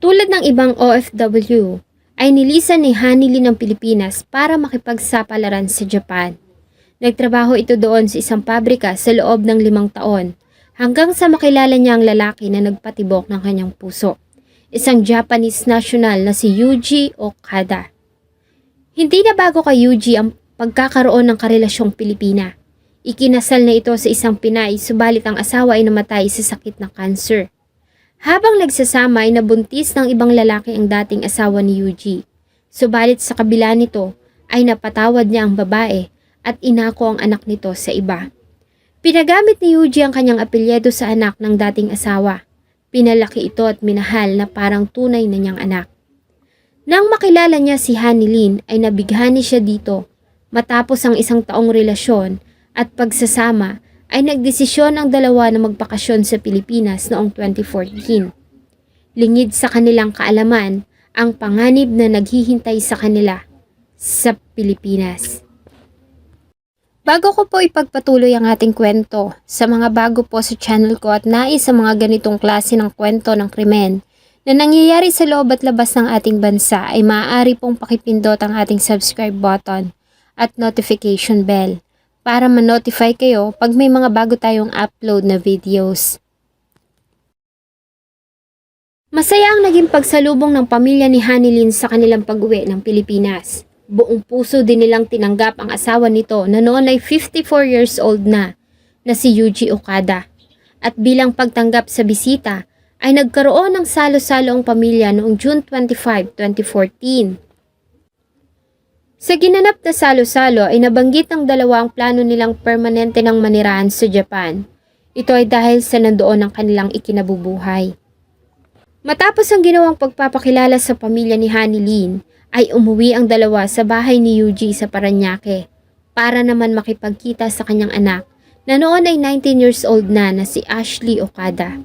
Tulad ng ibang OFW, ay nilisan ni Hanilin ng Pilipinas para makipagsapalaran sa Japan. Nagtrabaho ito doon sa isang pabrika sa loob ng 5 taon hanggang sa makilala niya ang lalaki na nagpatibok ng kanyang puso, isang Japanese national na si Yuji Okada. Hindi na bago kay Yuji ang pagkakaroon ng karelasyong Pilipina. Ikinasal na ito sa isang Pinay subalit ang asawa ay namatay sa sakit ng cancer. Habang nagsasama ay nabuntis ng ibang lalaki ang dating asawa ni Yuji. Subalit sa kabila nito ay napatawad niya ang babae at inako ang anak nito sa iba. Pinagamit ni Yuji ang kanyang apelyido sa anak ng dating asawa. Pinalaki ito at minahal na parang tunay na niyang anak. Nang makilala niya si Hanilin ay nabighani siya dito. Matapos ang 1 taong relasyon at pagsasama ay nagdesisyon ang dalawa na magbakasyon sa Pilipinas noong 2014. Lingid sa kanilang kaalaman ang panganib na naghihintay sa kanila sa Pilipinas. Bago ko po ipagpatuloy ang ating kwento, sa mga bago po sa channel ko at nais sa mga ganitong klase ng kwento ng krimen na nangyayari sa loob at labas ng ating bansa ay maaari pong pakipindot ang ating subscribe button at notification bell para ma-notify kayo pag may mga bago tayong upload na videos. Masaya ang naging pagsalubong ng pamilya ni Hanilin sa kanilang pag-uwi ng Pilipinas. Buong puso din nilang tinanggap ang asawa nito na noon ay 54 years old na si Yuji Okada. At bilang pagtanggap sa bisita ay nagkaroon ng salo-salo ang pamilya noong June 25, 2014. Sa ginanap na salo-salo ay nabanggit ng dalawa ang plano nilang permanente ng manirahan sa Japan. Ito ay dahil sa nandoon ang kanilang ikinabubuhay. Matapos ang ginawang pagpapakilala sa pamilya ni Hanilin, ay umuwi ang dalawa sa bahay ni Yuji sa Parañaque para naman makipagkita sa kanyang anak na noon ay 19 years old na si Ashley Okada.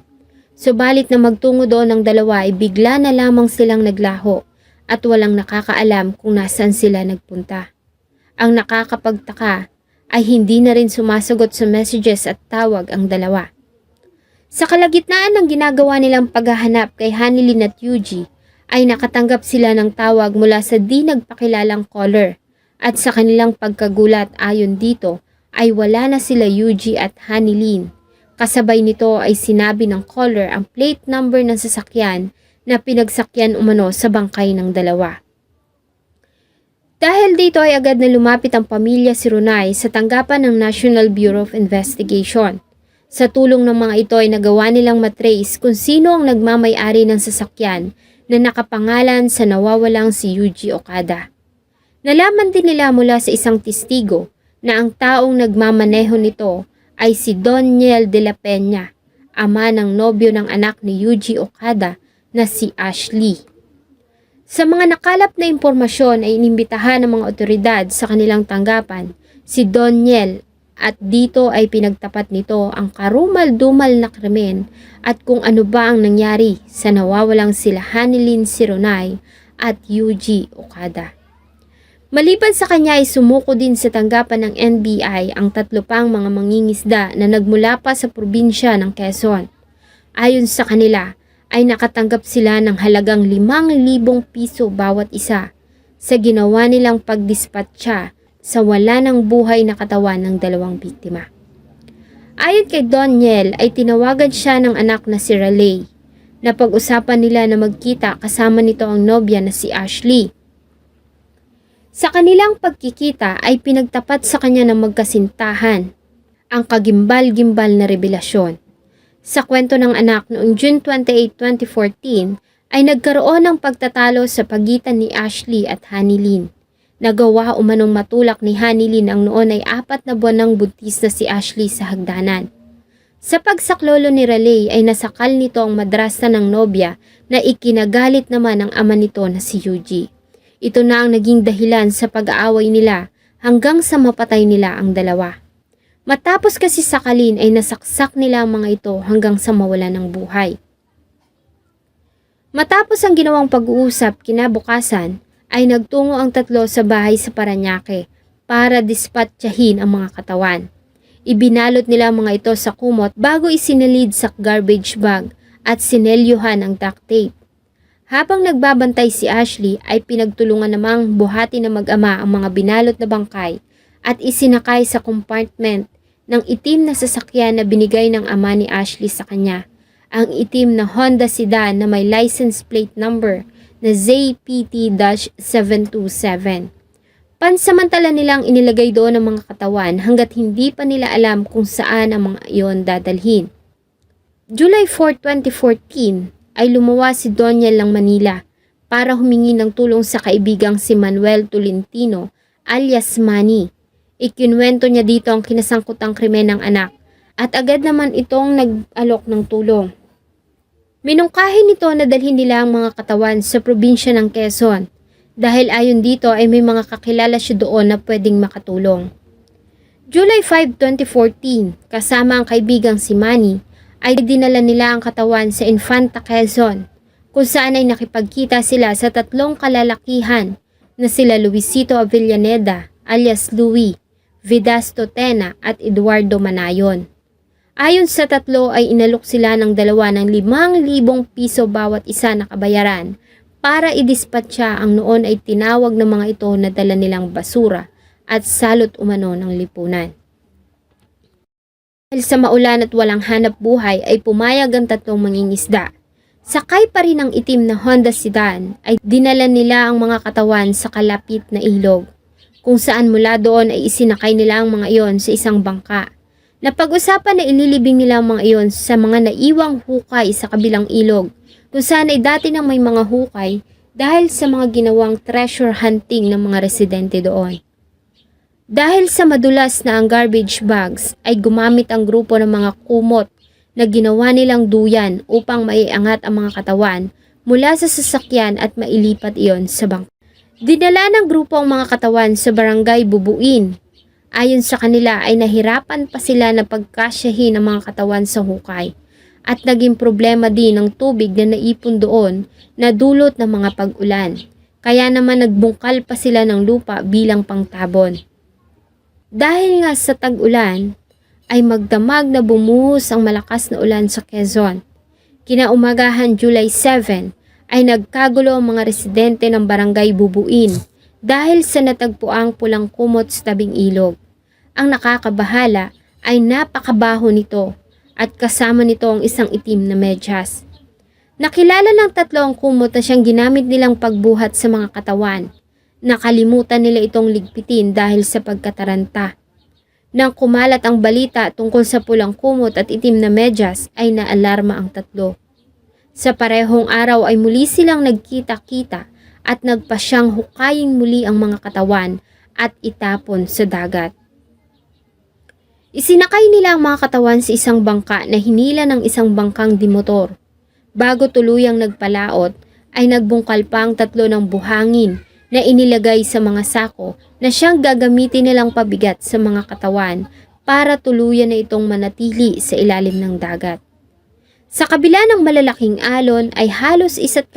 Subalit na magtungo doon ang dalawa ay bigla na lamang silang naglaho at walang nakakaalam kung nasaan sila nagpunta. Ang nakakapagtaka ay hindi na rin sumasagot sa messages at tawag ang dalawa. Sa kalagitnaan ng ginagawa nilang paghahanap kay Hanilin at Yuji, ay nakatanggap sila ng tawag mula sa di nagpakilalang caller at sa kanilang pagkagulat ayon dito ay wala na sila Yuji at Hanilin. Kasabay nito ay sinabi ng caller ang plate number ng sasakyan na pinagsakyan umano sa bangkay ng dalawa. Dahil dito ay agad na lumapit ang pamilya Sirunay sa tanggapan ng National Bureau of Investigation. Sa tulong ng mga ito ay nagawa nilang matrace kung sino ang nagmamay-ari ng sasakyan na nakapangalan sa nawawalang si Yuji Okada. Nalaman din nila mula sa isang testigo na ang taong nagmamaneho nito ay si Doniel de la Peña, ama ng nobyo ng anak ni Yuji Okada na si Ashley. Sa mga nakalap na impormasyon ay inimbitahan ng mga otoridad sa kanilang tanggapan si Doniel at dito ay pinagtapat nito ang karumal-dumal na krimen at kung ano ba ang nangyari sa nawawalang sila Hanilin Sirunay at Yuji Okada. Maliban sa kanya ay sumuko din sa tanggapan ng NBI ang 3 pang mga mangingisda na nagmula pa sa probinsya ng Quezon. Ayon sa kanila ay nakatanggap sila ng halagang 5,000 piso bawat isa sa ginawa nilang pagdispatcha sa wala ng buhay na katawan ng 2 biktima. Ayon kay Doniel ay tinawagan siya ng anak na si Raleigh. Napag-usapan nila na magkita kasama nito ang nobya na si Ashley. Sa kanilang pagkikita ay pinagtapat sa kanya ng magkasintahan ang kagimbal-gimbal na revelasyon. Sa kwento ng anak noong June 28, 2014 ay nagkaroon ng pagtatalo sa pagitan ni Ashley at Hanilin. Nagawa umanong matulak ni Hanilin ang noon ay 4 na buwan ng buntis na si Ashley sa hagdanan. Sa pagsaklolo ni Raleigh ay nasakal nito ang madrasta ng nobya na ikinagalit naman ng ama nito na si Yuji. Ito na ang naging dahilan sa pag-aaway nila hanggang sa mapatay nila ang dalawa. Matapos kasi sakalin ay nasaksak nila ang mga ito hanggang sa mawala ng buhay. Matapos ang ginawang pag-uusap kinabukasan ay nagtungo ang 3 sa bahay sa Parañaque para dispatchahin ang mga katawan. Ibinalot nila ang mga ito sa kumot bago isinilid sa garbage bag at sinelyuhan ang duct tape. Habang nagbabantay si Ashley ay pinagtulungan namang buhati na mag-ama ang mga binalot na bangkay at isinakay sa compartment ng itim na sasakyan na binigay ng ama ni Ashley sa kanya. Ang itim na Honda sedan na may license plate number na ZPT-727. Pansamantala nilang inilagay doon ang mga katawan hanggat hindi pa nila alam kung saan ang mga iyon dadalhin. July 4, 2014 ay lumawas si Doniel ng Manila para humingi ng tulong sa kaibigang si Manuel Tolentino alias Manny. Ikinuwento niya dito ang kinasangkutang krimen ng anak at agad naman itong nag-alok ng tulong. Minungkahi nito na dalhin nila ang mga katawan sa probinsya ng Quezon dahil ayon dito ay may mga kakilala siya doon na pwedeng makatulong. July 5, 2014, kasama ang kaibigang si Manny, ay dinala nila ang katawan sa Infanta Quezon kung saan ay nakipagkita sila sa tatlong kalalakihan na sila Luisito Avellaneda alias Louie, Vidasto Tena at Eduardo Manayon. Ayon sa tatlo ay inalok sila ng dalawa ng 5,000 piso bawat isa na kabayaran para idispatcha ang noon ay tinawag ng mga ito na dala nilang basura at salot umano ng lipunan. Dahil sa maulan at walang hanap buhay ay pumayag ang tatlong mangingisda. Sakay pa rin ang itim na Honda sedan ay dinala nila ang mga katawan sa kalapit na ilog, kung saan mula doon ay isinakay nila ang mga iyon sa isang bangka. Napag-usapan na ililibing nila ang mga iyon sa mga naiwang hukay sa kabilang ilog, kung saan ay dati nang may mga hukay dahil sa mga ginawang treasure hunting ng mga residente doon. Dahil sa madulas na ang garbage bags ay gumamit ang grupo ng mga kumot na ginawa nilang duyan upang maiangat ang mga katawan mula sa sasakyan at mailipat iyon sa bangka. Dinala ng grupo ang mga katawan sa barangay Bubuin. Ayon sa kanila ay nahirapan pa sila na pagkasyahin ang mga katawan sa hukay at naging problema din ng tubig na naipon doon na dulot ng mga pag-ulan. Kaya naman nagbungkal pa sila ng lupa bilang pangtabon. Dahil nga sa tag-ulan, ay magdamag na bumuhos ang malakas na ulan sa Quezon. Kinaumagahan July 7 ay nagkagulo ang mga residente ng barangay Bubuin dahil sa natagpuang pulang kumot sa tabing ilog. Ang nakakabahala ay napakabaho nito at kasama nito ang isang itim na medyas. Nakilala ng tatlo ang kumot na siyang ginamit nilang pagbuhat sa mga katawan. Nakalimutan nila itong ligpitin dahil sa pagkataranta. Nang kumalat ang balita tungkol sa pulang kumot at itim na medyas ay naalarma ang tatlo. Sa parehong araw ay muli silang nagkita-kita at nagpasyang hukayin muli ang mga katawan at itapon sa dagat. Isinakay nila ang mga katawan sa isang bangka na hinila ng isang bangkang dimotor. Bago tuluyang nagpalaot ay nagbungkal pa ang tatlo ng buhangin na inilagay sa mga sako na siyang gagamitin nilang pabigat sa mga katawan para tuluyan na itong manatili sa ilalim ng dagat. Sa kabila ng malalaking alon ay halos 1.5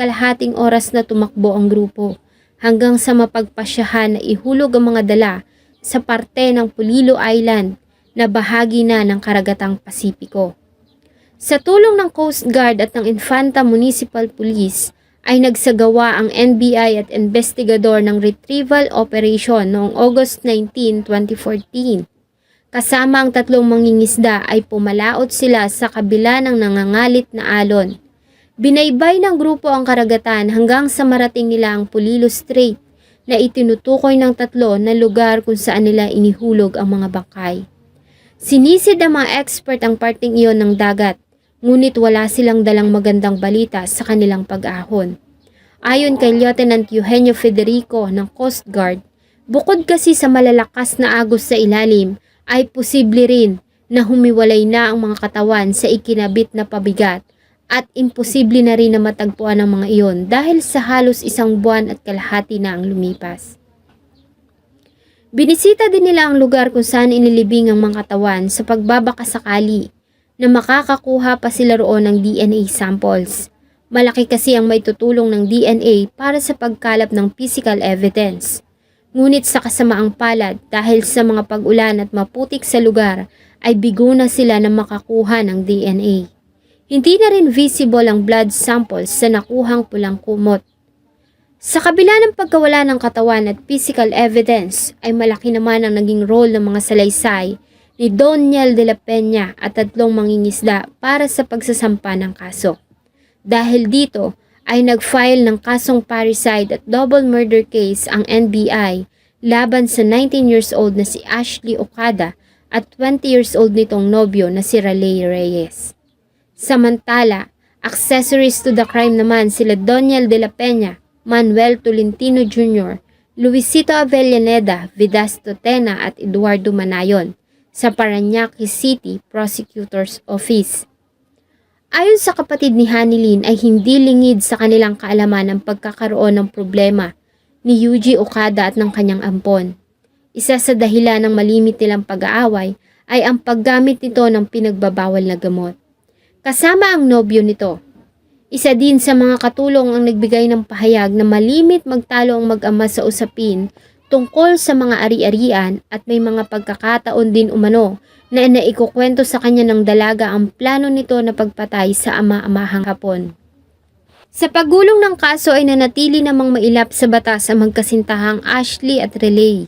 oras na tumakbo ang grupo hanggang sa mapagpasyahan na ihulog ang mga dala sa parte ng Pulilo Island na bahagi na ng karagatang Pasipiko. Sa tulong ng Coast Guard at ng Infanta Municipal Police, ay nagsagawa ang NBI at investigador ng retrieval operation noong August 19, 2014. Kasama ang tatlong mangingisda ay pumalaot sila sa kabila ng nangangalit na alon. Binaybay ng grupo ang karagatan hanggang sa marating nila ang Pulilo Strait na itinutukoy ng tatlo na lugar kung saan nila inihulog ang mga bangkay. Sinisid ng mga expert ang parting iyon ng dagat, ngunit wala silang dalang magandang balita sa kanilang pag-ahon. Ayon kay Lieutenant Eugenio Federico ng Coast Guard, bukod kasi sa malalakas na agos sa ilalim, ay posible rin na humiwalay na ang mga katawan sa ikinabit na pabigat at imposible na rin na matagpuan ang mga iyon dahil sa halos 1 buwan at kalahati na ang lumipas. Binisita din nila ang lugar kung saan inilibing ang mga katawan sa pagbabakasakali na makakakuha pa sila roon ng DNA samples. Malaki kasi ang maitutulong ng DNA para sa pagkalap ng physical evidence. Ngunit sa kasamaang palad dahil sa mga pag-ulan at maputik sa lugar ay bigo na sila na makakuha ng DNA. Hindi na rin visible ang blood samples sa nakuhang pulang kumot. Sa kabila ng pagkawala ng katawan at physical evidence ay malaki naman ang naging role ng mga salaysay ni Doniel de la Peña at 3 mangingisda para sa pagsasampa ng kaso. Dahil dito ay nag-file ng kasong parricide at double murder case ang NBI laban sa 19 years old na si Ashley Ocada at 20 years old nitong nobyo na si Raleigh Reyes. Samantala, accessories to the crime naman sila Doniel de la Peña, Manuel Tolentino Jr., Luisito Avellaneda, Vidasto Tena at Eduardo Manayon sa Parañaque City Prosecutor's Office. Ayon sa kapatid ni Hanilyn ay hindi lingid sa kanilang kaalaman ang pagkakaroon ng problema ni Yuji Okada at ng kanyang ampon. Isa sa dahilan ng malimit nilang pag-aaway ay ang paggamit nito ng pinagbabawal na gamot. Kasama ang nobyo nito. Isa din sa mga katulong ang nagbigay ng pahayag na malimit magtalo ang mag-ama sa usapin tungkol sa mga ari-arian at may mga pagkakataon din umano na naikukwento sa kanya ng dalaga ang plano nito na pagpatay sa ama-amahang Hapon. Sa pagulong ng kaso ay nanatili namang mailap sa batas ang magkasintahang Ashley at Raleigh.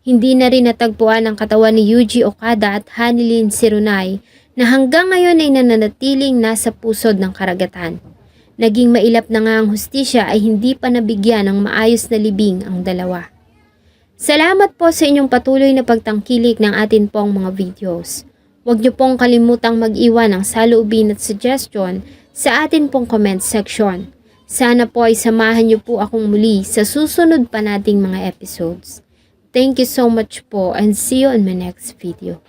Hindi na rin natagpuan ang katawan ni Yuji Okada at Hanilyn Sirunay na hanggang ngayon ay nananatiling nasa pusod ng karagatan. Naging mailap na nga ang hustisya ay hindi pa nabigyan ng maayos na libing ang dalawa. Salamat po sa inyong patuloy na pagtangkilik ng atin pong mga videos. Huwag niyo pong kalimutang mag-iwan ng saloobin at suggestion sa atin pong comment section. Sana po ay samahan niyo po akong muli sa susunod pa nating mga episodes. Thank you so much po and see you in my next video.